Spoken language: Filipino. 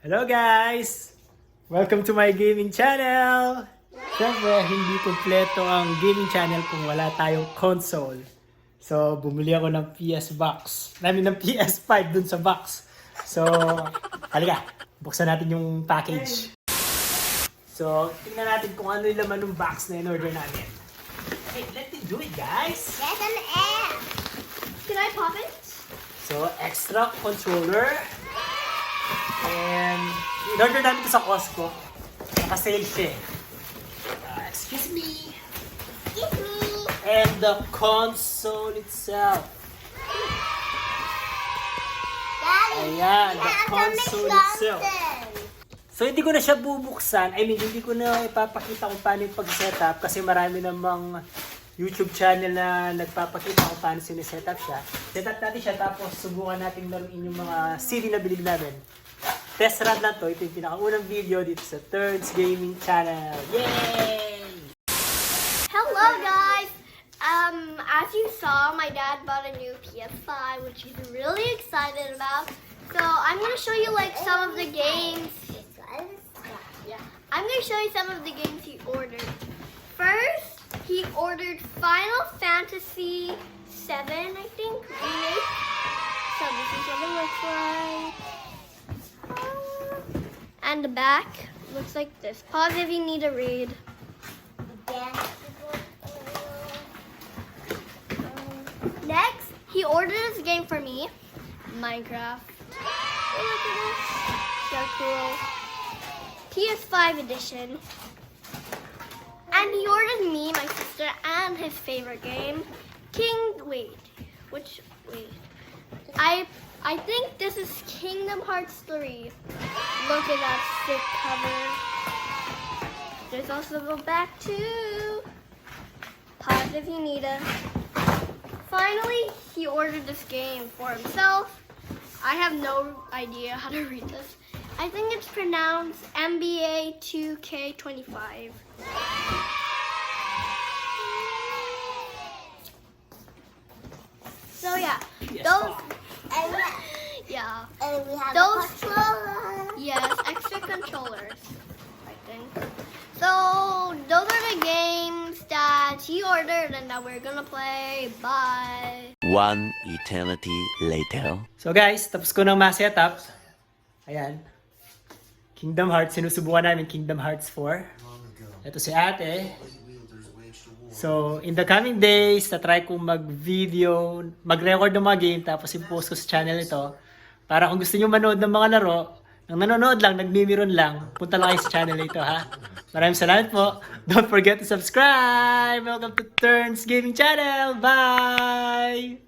Hello guys! Welcome to my gaming channel! Siyempre, hindi kompleto ang gaming channel kung wala tayong console. So, bumili ako ng PS box. Ng PS5 dun sa box. So, halika, buksan natin yung package. So, tingnan natin kung ano yung laman ng box na in-order namin. Hey, let me do it guys! There's an air. Can I pop it? So, extra controller. And, in-order namin ito sa Costco. Naka-sale siya eh. Excuse me. Excuse me. And the console itself. Daddy, Ayan, the we have to console make itself. something. So, hindi ko na siya bubuksan. I mean, hindi ko na ipapakita kung paano yung pag-setup kasi marami namang YouTube channel na nagpapakita kung paano sinesetup siya. Setup natin siya tapos subukan natin laruin yung mga CD na bilig namin. Test run na to. Ito yung pinakaunang video dito sa Turns Gaming Channel. Yay! Hello guys. As you saw, my dad bought a new PS5, which he's really excited about. So I'm gonna show you like some of the games. Yeah, I'm gonna show you some of the games he ordered. First, he ordered Final Fantasy VII, I think, remake. So this is what it looks like. And the back looks like this. Pause if you need to read. Next, he ordered this game for me, Minecraft. Oh, look at this. So cool. PS5 edition. And he ordered me, my sister, and his favorite game, I think this is Kingdom Hearts 3. Look at that sick cover. There's also the back too. Pause if you need it. Finally, he ordered this game for himself. I have no idea how to read this. I think it's pronounced NBA 2K25. So yeah, those. Yeah. And we have Those- a controller. Yes, extra controllers, I think. So, those are the games that he ordered and that we're gonna play. Bye. One eternity later. So guys, tapos ko ng ma-setup. Ayan. Kingdom Hearts. Sinusubukan namin Kingdom Hearts 4. Ito si ate. So, in the coming days, tatry kong mag-video, mag-record ng mga game, tapos i-post ko sa channel ito. Para kung gusto nyo manood ng mga laro, nang nanonood lang, nagmimiron lang, punta lang kayo sa channel ito, ha? Maraming salamat po. Don't forget to subscribe! Welcome to Turns Gaming Channel! Bye!